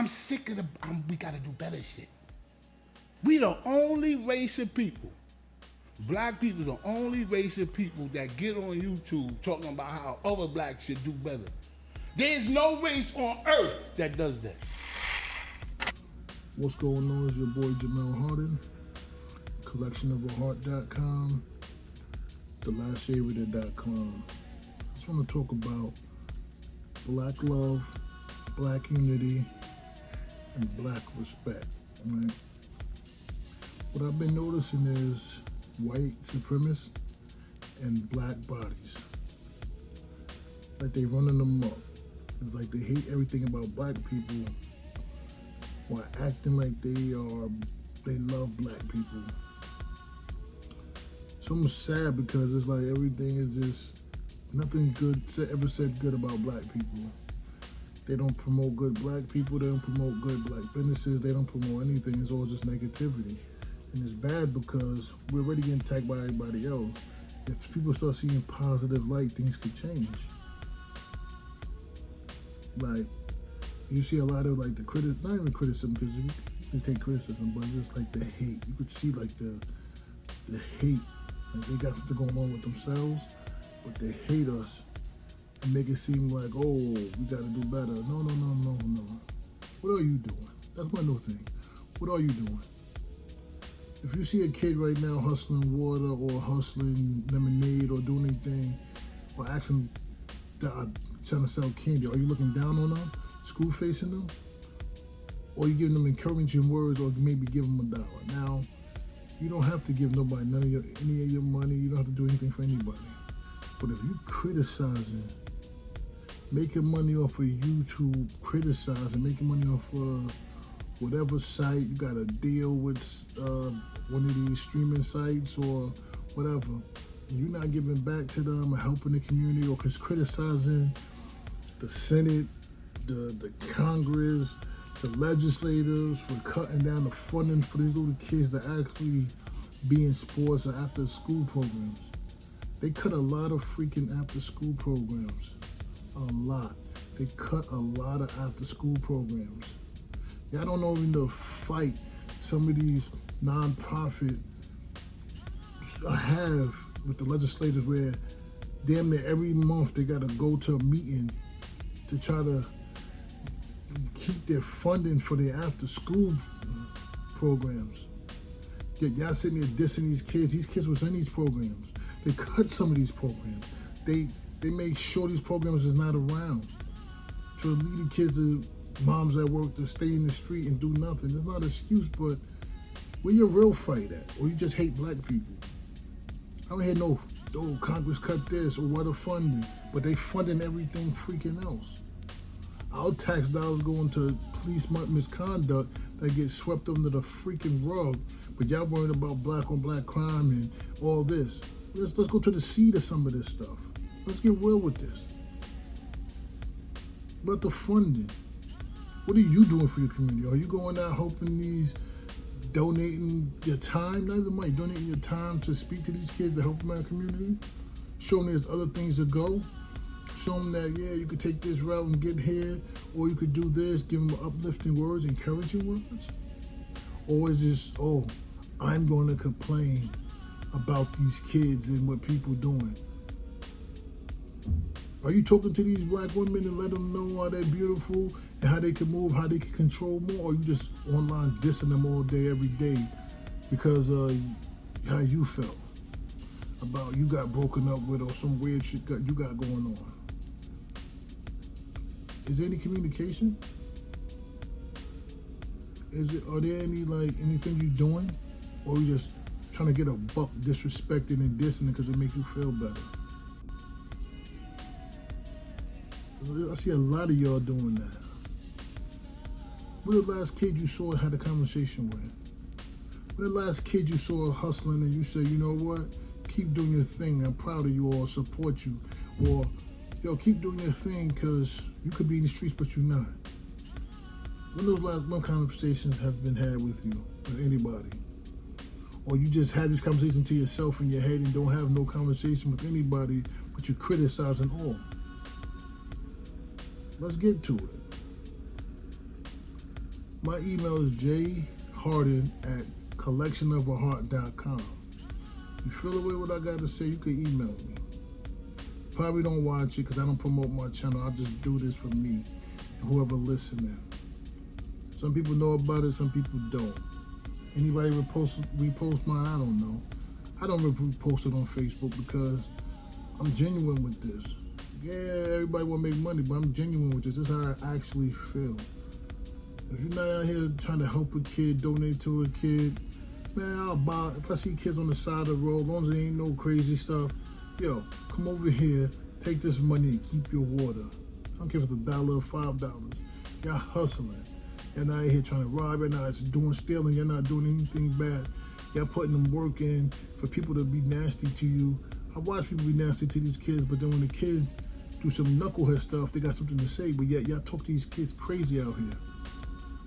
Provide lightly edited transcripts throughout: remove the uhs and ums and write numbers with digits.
I'm sick of we gotta do better shit. We the only race of people, black people, the only race of people that get on YouTube talking about how other blacks should do better. There's no race on earth that does that. What's going on is your boy JamelHarden, collectionoftheheart.com, thelastshavader.com. I just want to talk about black love, black unity, and black respect, right? What I've been noticing is white supremacists and black bodies. Like they running them up. It's like they hate everything about black people while acting like they love black people. It's almost sad because it's like everything is just nothing good ever said good about black people. They don't promote good black people, they don't promote good black businesses, they don't promote anything. It's all just negativity. And it's bad because we're already getting attacked by everybody else. If people start seeing positive light, things could change. Like, you see a lot of like not even criticism, because you can take criticism, but it's just like the hate. You could see like the hate. Like they got something going on with themselves, but they hate us and make it seem like, oh, we gotta do better. No. What are you doing? That's my new thing. What are you doing? If you see a kid right now hustling water or hustling lemonade or doing anything, or asking, trying to sell candy, are you looking down on them, school facing them? Or you giving them encouraging words, or maybe give them $1? Now, you don't have to give nobody any of your money. You don't have to do anything for anybody. But if you criticizing, making money off of YouTube, criticizing, making money off of whatever site, you got a deal with one of these streaming sites or whatever, and you're not giving back to them or helping the community, or just criticizing the Senate, the Congress, the legislators for cutting down the funding for these little kids that actually be in sports or after school programs. They cut a lot of freaking after school programs. A lot. They cut a lot of after school programs. Y'all don't know even to fight some of these non-profit have with the legislators, where damn near every month they gotta go to a meeting to try to keep their funding for their after school programs. Yet y'all sitting there dissing these kids. These kids was in these programs. They cut some of these programs. They make sure these programs is not around. To lead the kids to moms at work to stay in the street and do nothing. It's not an excuse, but where your real fight at? Or you just hate black people? I don't hear no, oh, Congress cut this or what a funding, but they funding everything freaking else. Our tax dollars going to police misconduct that gets swept under the freaking rug, but y'all worried about black on black crime and all this. Let's go to the seed of some of this stuff. Let's get real with this. About the funding. What are you doing for your community? Are you going out helping these, donating your time, not even money, donating your time to speak to these kids to help them out in the community? Show them there's other things to go. Show them that, yeah, you could take this route and get here, or you could do this, give them uplifting words, encouraging words? Or is this, oh, I'm going to complain about these kids and what people doing? Are you talking to these black women and let them know how they're beautiful and how they can move, how they can control more? Or are you just online dissing them all day, every day because how you felt about you got broken up with or some weird shit you got going on? Is there any communication? Are there anything you doing? Or are you just trying to get a buck disrespecting and dissing it because it make you feel better? I see a lot of y'all doing that. What the last kid you saw had a conversation with? What the last kid you saw hustling and you said, you know what? Keep doing your thing. I'm proud of you, or support you. Or, yo, keep doing your thing because you could be in the streets, but you're not. When those last one conversations have been had with you, with anybody? Or you just have these conversations to yourself in your head and don't have no conversation with anybody, but you're criticizing all. Let's get to it. My email is jharden@collectionofaheart.com. You feel away what I got to say, you can email me. Probably don't watch it because I don't promote my channel. I just do this for me and whoever listening. Some people know about it, some people don't. Anybody repost mine, I don't know. I don't repost it on Facebook because I'm genuine with this. Yeah, everybody want to make money, but I'm genuine with this. This is how I actually feel. If you're not out here trying to help a kid, donate to a kid, man, I'll buy. If I see kids on the side of the road, as long as there ain't no crazy stuff, yo, come over here, take this money and keep your water. I don't care if it's $1 or $5. Y'all hustling. You're not out here trying to rob, you're not stealing, you're not doing anything bad. Y'all putting them work in for people to be nasty to you. I watch people be nasty to these kids, but then when the kids do some knucklehead stuff, they got something to say, but yet y'all talk to these kids crazy out here.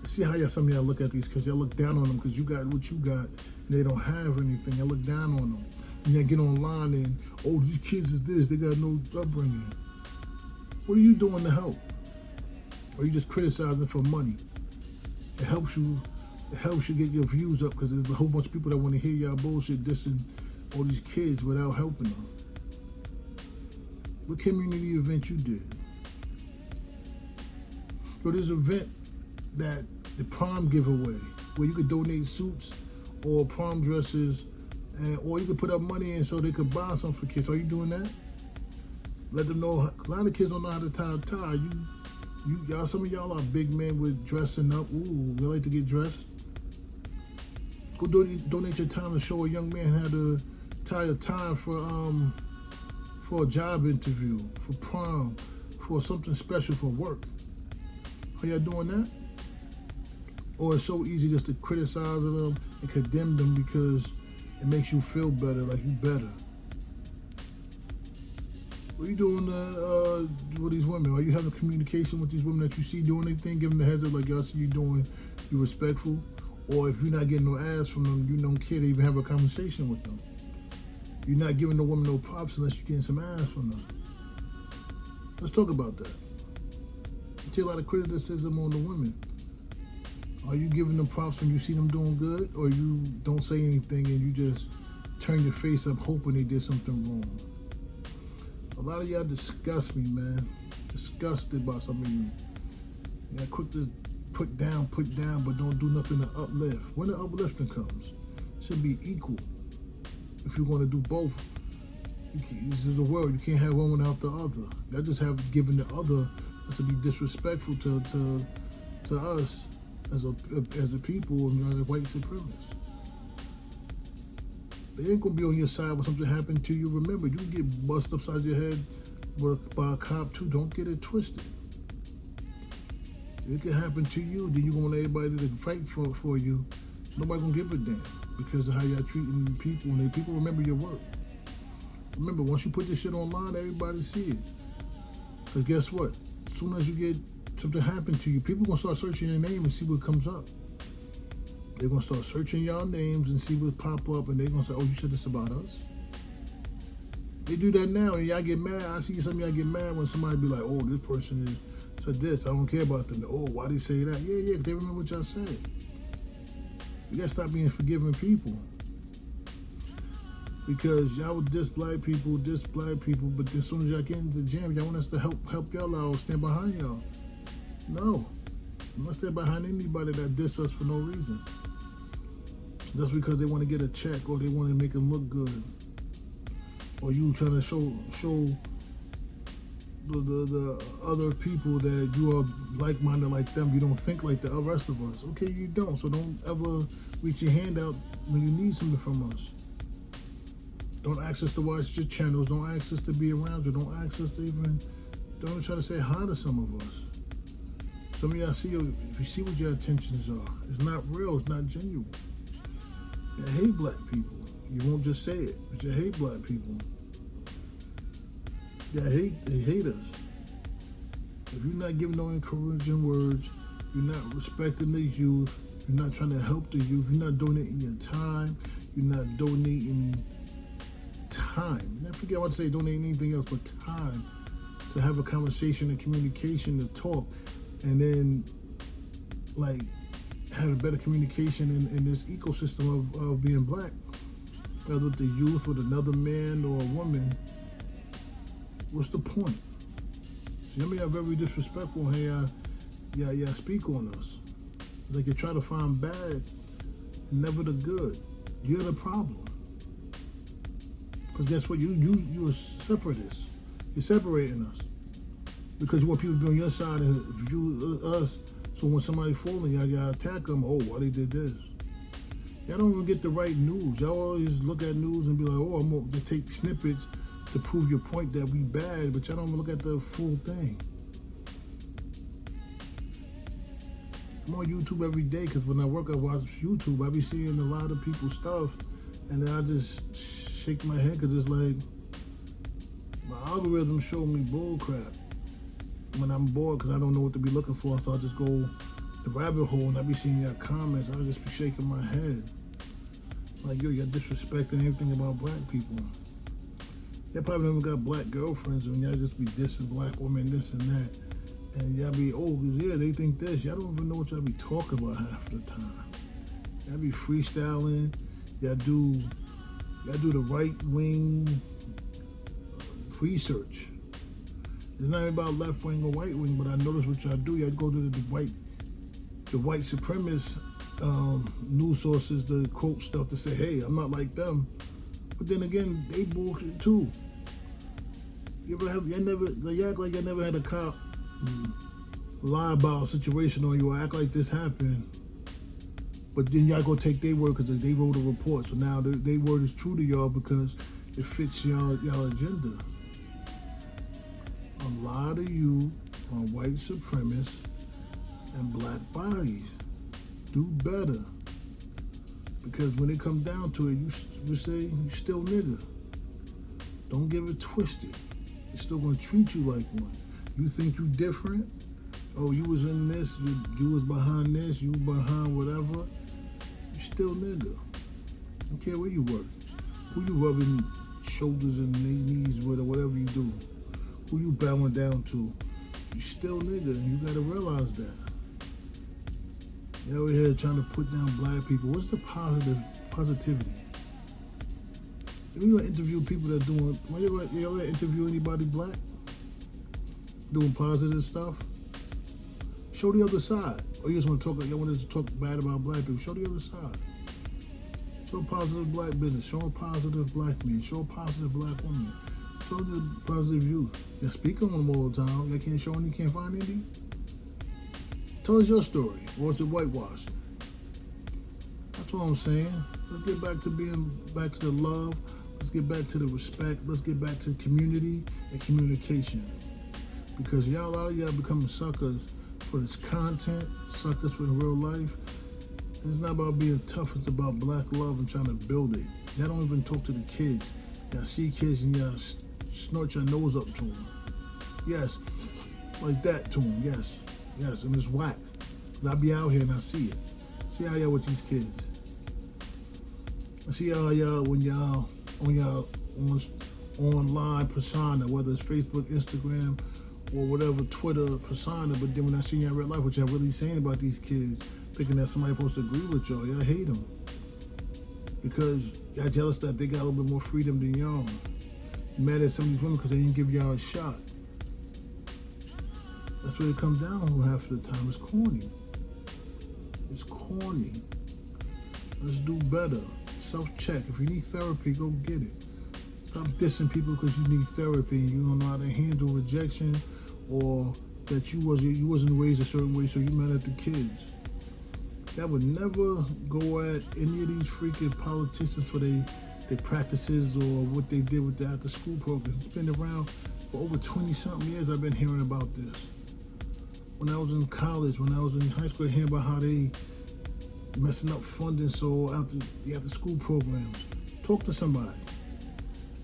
See how some of y'all look at these kids, y'all look down on them because you got what you got and they don't have anything. Y'all look down on them. And y'all get online and, oh, these kids is this, they got no upbringing. What are you doing to help? Or are you just criticizing for money? It helps you get your views up because there's a whole bunch of people that want to hear y'all bullshit dissing all these kids without helping them. What community event you did? Yo, there's an event that the prom giveaway where you could donate suits or prom dresses, or you could put up money in so they could buy something for kids. Are you doing that? Let them know. A lot of kids don't know how to tie a tie. Y'all, some of y'all are big men with dressing up. Ooh, you like to get dressed? Go donate your time to show a young man how to tie a tie for a job interview, for prom, for something special for work. Are y'all doing that? Or it's so easy just to criticize them and condemn them because it makes you feel better, like you better. What are you doing with these women? Are you having communication with these women that you see doing anything, giving them the heads up like y'all see you doing, you respectful? Or if you're not getting no ass from them, you don't care to even have a conversation with them. You're not giving the woman no props unless you're getting some ass from them. Let's talk about that. You see a lot of criticism on the women. Are you giving them props when you see them doing good, or you don't say anything and you just turn your face up hoping they did something wrong? A lot of y'all disgust me, man. Disgusted by some of you. Yeah, quick to put down, but don't do nothing to uplift. When the uplifting comes, it should be equal. If you want to do both, this is the world. You can't have one without the other. Y'all just have given the other. That's to be disrespectful to us as a people and as white supremacists. They ain't gonna be on your side when something happened to you. Remember, you can get busted upside your head by a cop too. Don't get it twisted. It can happen to you, then you gonna want everybody to fight for you. Nobody gonna give a damn because of how y'all treating people, and people remember your work. Remember, once you put this shit online, everybody see it. Cause guess what? As soon as you get something happen to you, people gonna start searching your name and see what comes up. They're gonna start searching y'all names and see what pop up, and they're gonna say, oh, you said this about us? They do that now, and y'all get mad. I see some of y'all get mad when somebody be like, oh, this person said this, I don't care about them. Oh, why they say that? Yeah, because they remember what y'all said. You gotta stop being forgiving people. Because y'all would diss black people, but as soon as y'all get into the jam, y'all want us to help y'all out, stand behind y'all. No. I'm not stand behind anybody that diss us for no reason. That's because they want to get a check or they want to make them look good. Or you trying to show the other people that you are like-minded like them. You don't think like the rest of us. Okay, you don't. So don't ever reach your hand out when you need something from us. Don't ask us to watch your channels. Don't ask us to be around you. Don't ask us to don't try to say hi to some of us. Some of y'all if you see what your intentions are, it's not real, it's not genuine. You hate black people. You won't just say it, but you hate black people. They hate us. If you're not giving no encouraging words, you're not respecting the youth, you're not trying to help the youth, you're not donating your time, you're not donating time. Never forget what to say, donating anything else but time to have a conversation, a communication, to talk. And then, like, have a better communication in this ecosystem of being black, whether with the youth, with another man or a woman, what's the point? See, I mean, I'm very disrespectful here. Yeah, speak on us. It's like you try to find bad and never the good. You're the problem. Because guess what? You're a separatist. You're separating us. Because you want people to be on your side and if you us. So when somebody falling, y'all attack them. Oh, why they did this? Y'all don't even get the right news. Y'all always look at news and be like, oh, I'm going to take snippets to prove your point that we bad, but y'all don't even look at the full thing. I'm on YouTube every day because when I work, I watch YouTube. I be seeing a lot of people's stuff, and then I just shake my head because it's like my algorithm showed me bull crap. When I'm bored because I don't know what to be looking for, so I'll just go the rabbit hole and I be seeing your comments. I'll just be shaking my head. Like, yo, you're disrespecting everything about black people. Y'all probably never got black girlfriends and y'all just be dissing black women, this and that. And y'all be, oh, cause yeah, they think this. Y'all don't even know what y'all be talking about half the time. Y'all be freestyling. Y'all do the right wing research. It's not about left wing or white wing, but I notice what y'all do. Y'all go to the white supremacist news sources to quote stuff to say, hey, I'm not like them. But then again, they bullshit too. You act like y'all never had a cop lie about a situation on you or act like this happened. But then y'all go take their word because they wrote a report. So now their word is true to y'all because it fits y'all agenda. A lot of you are white supremacists and black bodies. Do better. Because when it comes down to it, you say you still nigga. Don't get it twisted. It's still gonna treat you like one. You think you different? Oh, you was in this, you was behind this, you was behind whatever. You still nigga. I don't care where you work. Who you rubbing shoulders and knees with or whatever you do. Who you bowing down to. You still nigga, and you gotta realize that. You're over here trying to put down black people. What's the positivity? If you gonna interview people that doing, when you gonna interview anybody black? Doing positive stuff? Show the other side. Or you just want to talk bad about black people. Show the other side. Show positive black business. Show a positive black man. Show a positive black woman. Show the positive youth. They speak on them all the time. They can't show any, can't find any. Tell us your story. Or is it whitewashed? That's all I'm saying. Let's get back to the love. Let's get back to the respect. Let's get back to community and communication. Because a lot of y'all becoming suckers for this content, suckers for real life. And it's not about being tough, it's about black love and trying to build it. Y'all don't even talk to the kids. Y'all see kids and y'all snort your nose up to them. Yes, like that to them, yes, and it's whack. I be out here and I see it. See how y'all with these kids. I see how y'all when y'all on y'all online persona, whether it's Facebook, Instagram, or whatever, Twitter persona, but then when I see y'all in real life, what y'all really saying about these kids, thinking that somebody supposed to agree with y'all hate them. Because y'all jealous that they got a little bit more freedom than y'all. You're mad at some of these women because they didn't give y'all a shot. That's what it comes down to half of the time. It's corny. It's corny. Let's do better. Self-check. If you need therapy, go get it. Stop dissing people because you need therapy and you don't know how to handle rejection or that you wasn't raised a certain way, so you mad at the kids. That would never go at any of these freaking politicians for their practices or what they did with the after-school program. It's been around for over 20-something years. I've been hearing about this. When I was in college, when I was in high school, hearing about how they messing up funding so after the after-school programs. Talk to somebody.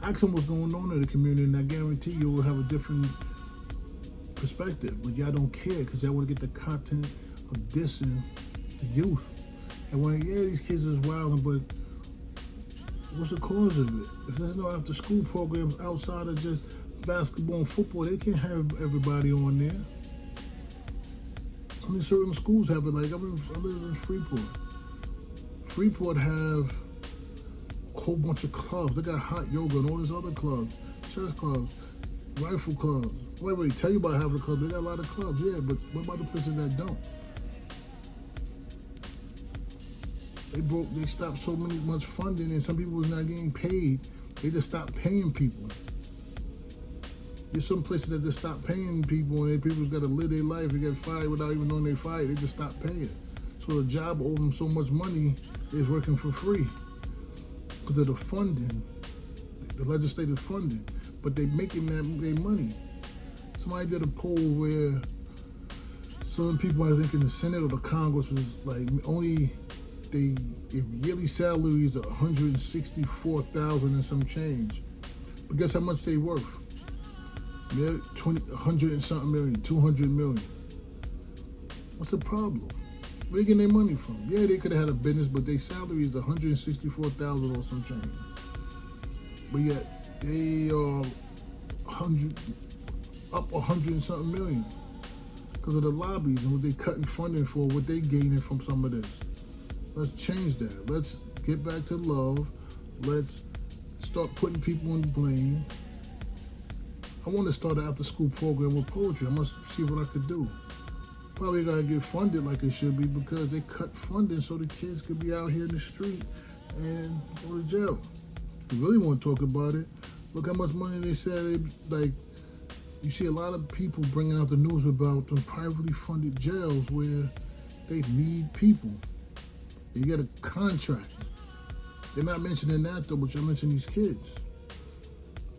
Ask them what's going on in the community, and I guarantee you will have a different perspective. But y'all don't care because y'all want to get the content of dissing the youth. And when, these kids is wilding, but what's the cause of it? If there's no after-school programs outside of just basketball and football, they can't have everybody on there. I mean, certain schools have it. Like, I live in Freeport. Freeport have a whole bunch of clubs. They got hot yoga and all these other clubs, chess clubs, rifle clubs. Wait, tell you about half the clubs. They got a lot of clubs, yeah, but what about the places that don't? They stopped so much funding, and some people was not getting paid. They just stopped paying people. There's some places that just stopped paying people, and people's got to live their life. They get fired without even knowing they fired. They just stopped paying. So the job owed them so much money, is working for free because of the funding, the legislative funding. But they making their money. Somebody did a poll where some people, I think in the Senate or the Congress, was like only their yearly salaries are $164,000 and some change. But guess how much they worth? They're 100 and something million, 200 million. What's the problem? Where they getting their money from? Yeah, they could have had a business, but their salary is 164,000 or some change. But yet they are 100 and something million because of the lobbies and what they cutting funding for, what they gaining from some of this. Let's change that. Let's get back to love. Let's start putting people on the blame. I want to start an after-school program with poetry. I must see what I could do. Probably gotta get funded like it should be because they cut funding so the kids could be out here in the street and go to jail. If you really want to talk about it, look how much money they said. You see a lot of people bringing out the news about them privately funded jails where they need people. They get a contract. They're not mentioning that though, but you're mentioning these kids.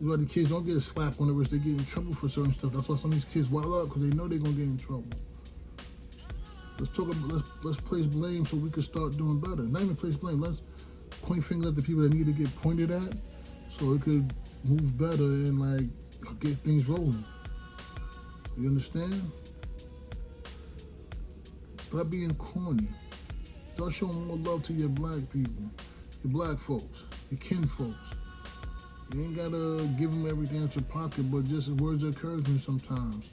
That's why the kids don't get a slap on the wrist. They get in trouble for certain stuff. That's why some of these kids wild up because they know they're gonna get in trouble. Let's place blame so we can start doing better. Not even place blame. Let's point fingers at the people that need to get pointed at, so it could move better and like get things rolling. You understand? Stop being corny. Start showing more love to your black people, your black folks, your kin folks. You ain't gotta give them everything out your pocket, but just words of encouragement sometimes.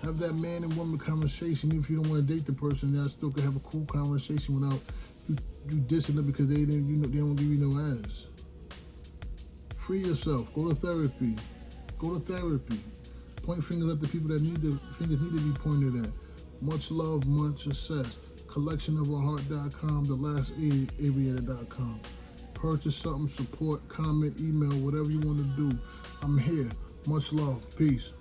Have that man and woman conversation. Even if you don't want to date the person, y'all still can have a cool conversation without you dissing them because they don't give you no ass. Free yourself. Go to therapy. Point fingers at the people that fingers need to be pointed at. Much love, much success. Collectionoftheheart.com, thelastaviator.com. Purchase something, support, comment, email, whatever you want to do. I'm here. Much love. Peace.